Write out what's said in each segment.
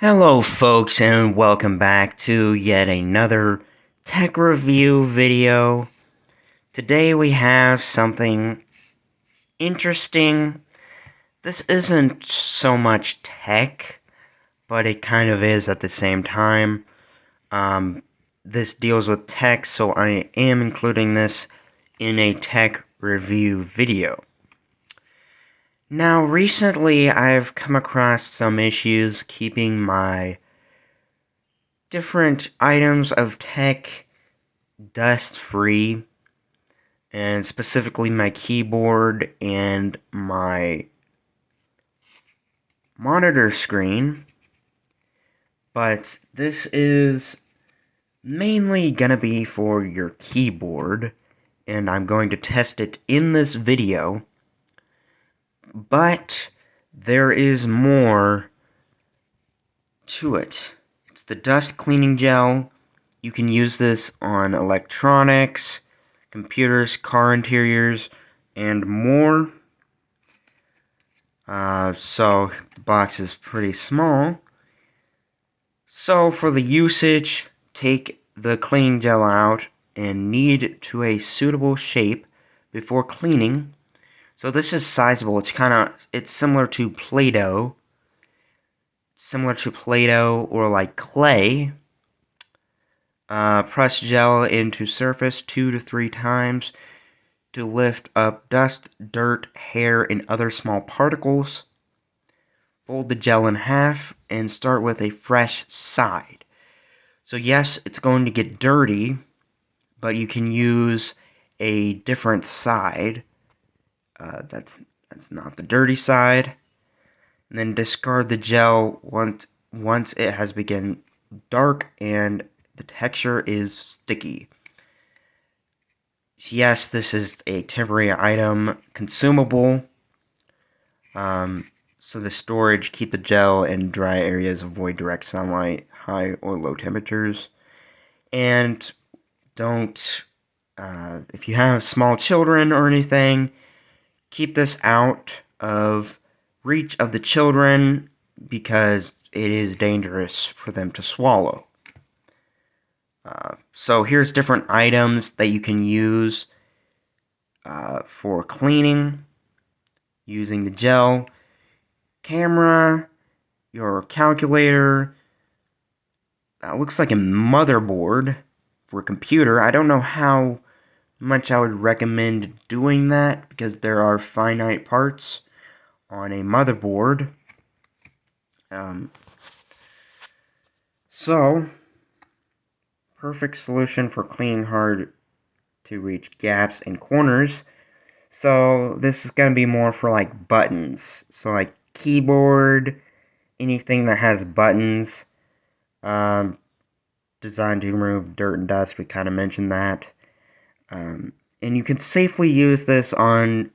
Hello folks, and welcome back to yet another tech review video. Today we have something interesting. This isn't so much tech, but it kind of is at the same time. This deals with tech, so I am including this in a tech review video. Now, recently I've come across some issues keeping my different items of tech dust free, and specifically my keyboard and my monitor screen. But this is mainly gonna be for your keyboard, and I'm going to test it in this video. But there is more to it. It's the dust cleaning gel. You can use this on electronics, computers, car interiors, and more. So the box is pretty small. So for the usage, take the cleaning gel out and knead to a suitable shape before cleaning. So this is sizable. It's similar to Play-Doh. Or like clay. Press gel into surface 2 to 3 times to lift up dust, dirt, hair, and other small particles. Fold the gel in half and start with a fresh side. So yes, it's going to get dirty, but you can use a different side. That's not the dirty side. And then discard the gel once it has become dark and the texture is sticky. Yes, this is a temporary item, consumable. So the storage, keep the gel in dry areas, avoid direct sunlight, high or low temperatures, and don't, if you have small children or anything, keep this out of reach of the children because it is dangerous for them to swallow. So here's different items that you can use for cleaning using the gel. Camera, your calculator, that looks like a motherboard for a computer. I don't know how much I would recommend doing that because there are finite parts on a motherboard. So, perfect solution for cleaning hard to reach gaps and corners. So this is going to be more for like buttons. So like keyboard, anything that has buttons, designed to remove dirt and dust. We kind of mentioned that. And you can safely use this on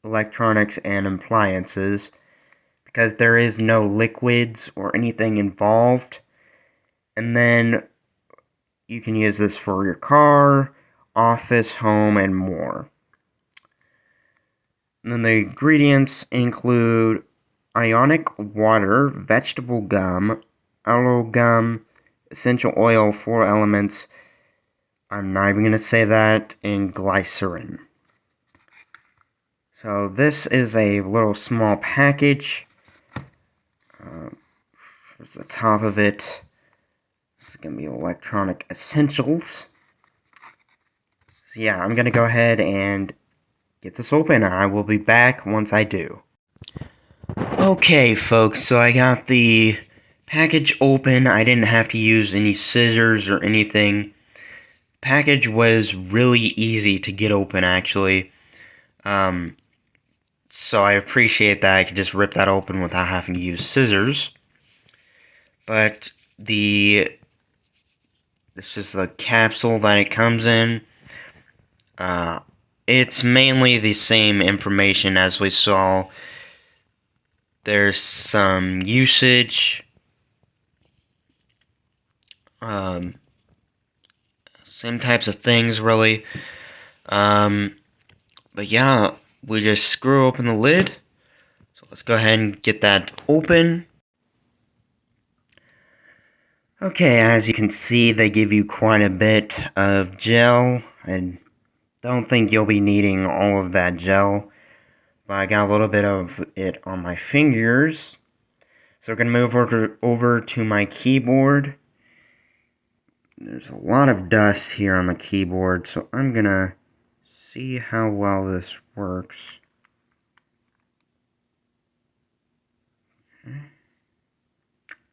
electronics and appliances because there is no liquids or anything involved. And then you can use this for your car, office, home, and more. And then the ingredients include ionic water, vegetable gum, aloe gum, essential oil, 4 elements. I'm not even going to say that, and glycerin. So this is a little small package. Here's the top of it. This is going to be electronic essentials. So yeah, I'm going to go ahead and get this open. I will be back once I do. Okay, folks, so I got the package open. I didn't have to use any scissors or anything. The package was really easy to get open, actually. So I appreciate that. I could just rip that open without having to use scissors. But this is the capsule that it comes in. It's mainly the same information as we saw. There's some usage. Same types of things, really. But yeah, we just screw open the lid. So let's go ahead and get that open. Okay, as you can see, they give you quite a bit of gel. I don't think you'll be needing all of that gel, but I got a little bit of it on my fingers. So we're going to move over to my keyboard. There's a lot of dust here on the keyboard, so I'm going to see how well this works.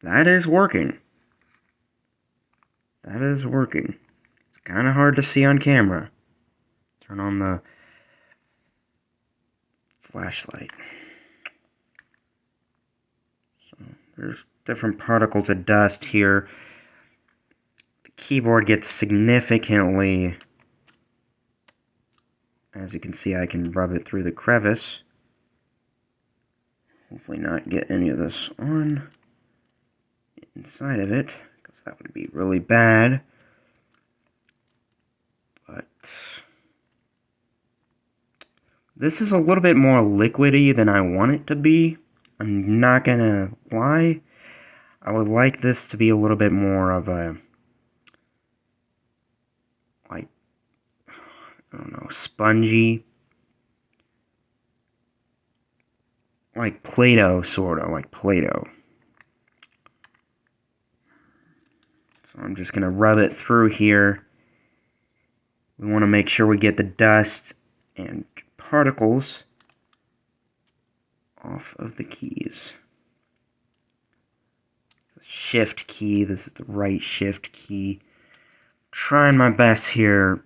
That is working. That is working. It's kind of hard to see on camera. Turn on the flashlight. So there's different particles of dust here. The keyboard gets significantly, as you can see, I can rub it through the crevice. Hopefully not get any of this on inside of it, because that would be really bad. But this is a little bit more liquidy than I want it to be. I'm not gonna lie. I would like this to be a little bit more of a, like, I don't know, spongy. Like Play-Doh, sort of, like Play-Doh. So I'm just gonna rub it through here. We want to make sure we get the dust and particles off of the keys. It's the shift key. This is the right shift key. Trying my best here.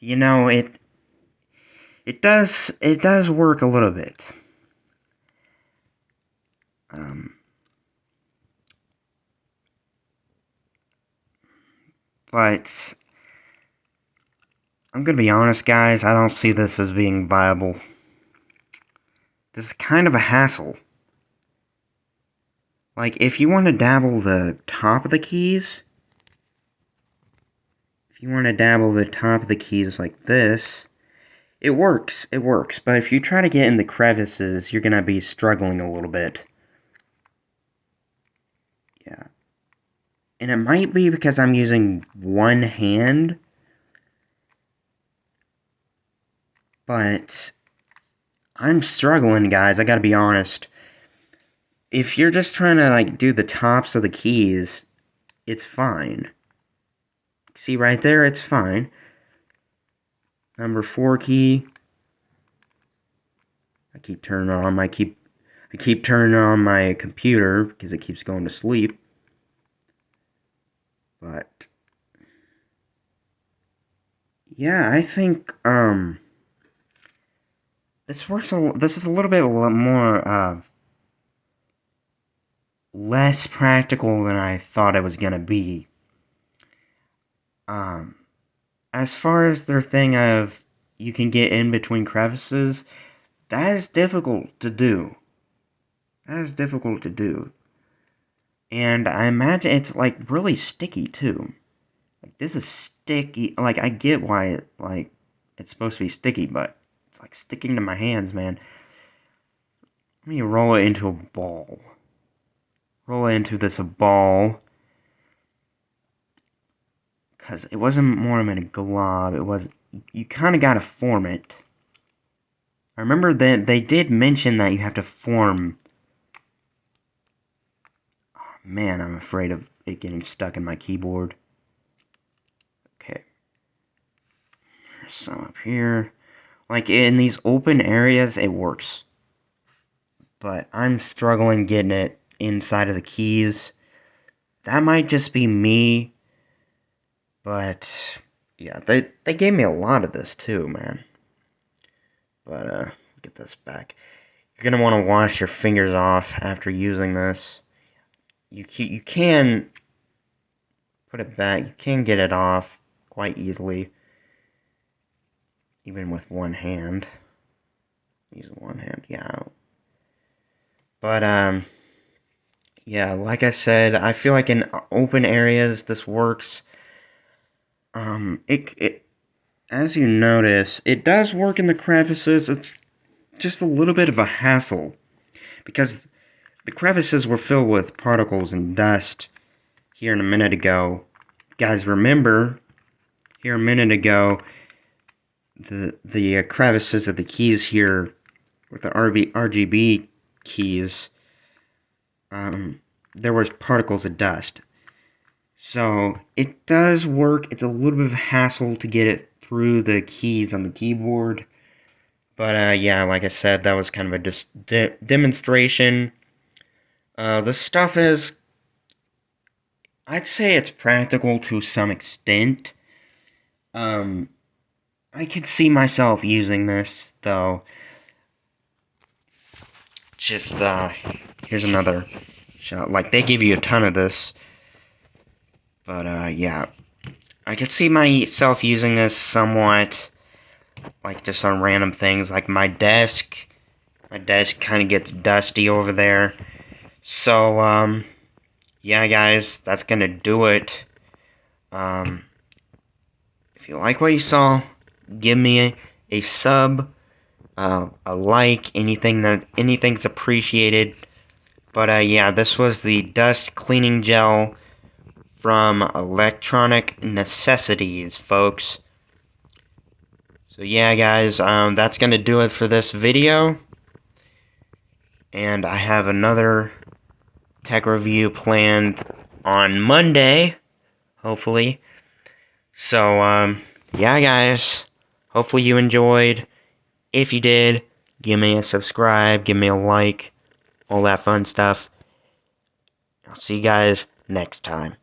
You know, it does work a little bit. But I'm gonna be honest, guys, I don't see this as being viable. This is kind of a hassle. Like, if you want to dabble the top of the keys, like this, it works, but if you try to get in the crevices, you're gonna be struggling a little bit. Yeah. And it might be because I'm using one hand, but I'm struggling, guys, I gotta be honest. If you're just trying to, like, do the tops of the keys, it's fine. See right there, it's fine. Number 4 key. I keep turning on my computer because it keeps going to sleep. But yeah, I think this is a little bit more less practical than I thought it was gonna be. As far as their thing of you can get in between crevices, that is difficult to do. And I imagine it's, like, really sticky, too. Like, this is sticky. Like, I get why it's supposed to be sticky, but it's, like, sticking to my hands, man. Let me roll it into a ball. Roll it into this ball. Because it wasn't more of a glob. It was... You kind of got to form it. I remember that they did mention that you have to form... Oh, man, I'm afraid of it getting stuck in my keyboard. Okay. There's some up here. Like, in these open areas, it works. But I'm struggling getting it inside of the keys. That might just be me. But, yeah, they gave me a lot of this, too, man. But, get this back. You're gonna want to wash your fingers off after using this. You can put it back. You can get it off quite easily. Even with one hand. Use one hand, yeah. But, yeah, like I said, I feel like in open areas, this works. As you notice, it does work in the crevices. It's just a little bit of a hassle. because the crevices were filled with particles and dust here a minute ago. Guys, remember, here a minute ago, the crevices of the keys here with the RGB keys, there was particles of dust. So it does work. It's a little bit of a hassle to get it through the keys on the keyboard. But yeah, like I said, that was kind of a demonstration. The stuff is, I'd say it's practical to some extent. I could see myself using this, though. Just, here's another shot. Like, they give you a ton of this. But, yeah. I could see myself using this somewhat, like, just on random things, like my desk. My desk kind of gets dusty over there. So, yeah, guys, that's gonna do it. If you like what you saw, give me a sub, a like, anything's appreciated. But yeah, this was the dust cleaning gel from Electronic Necessities, folks. So yeah, guys, that's gonna do it for this video. And I have another tech review planned on Monday, hopefully. So, yeah, guys, hopefully you enjoyed. If you did, give me a subscribe, give me a like, all that fun stuff. I'll see you guys next time.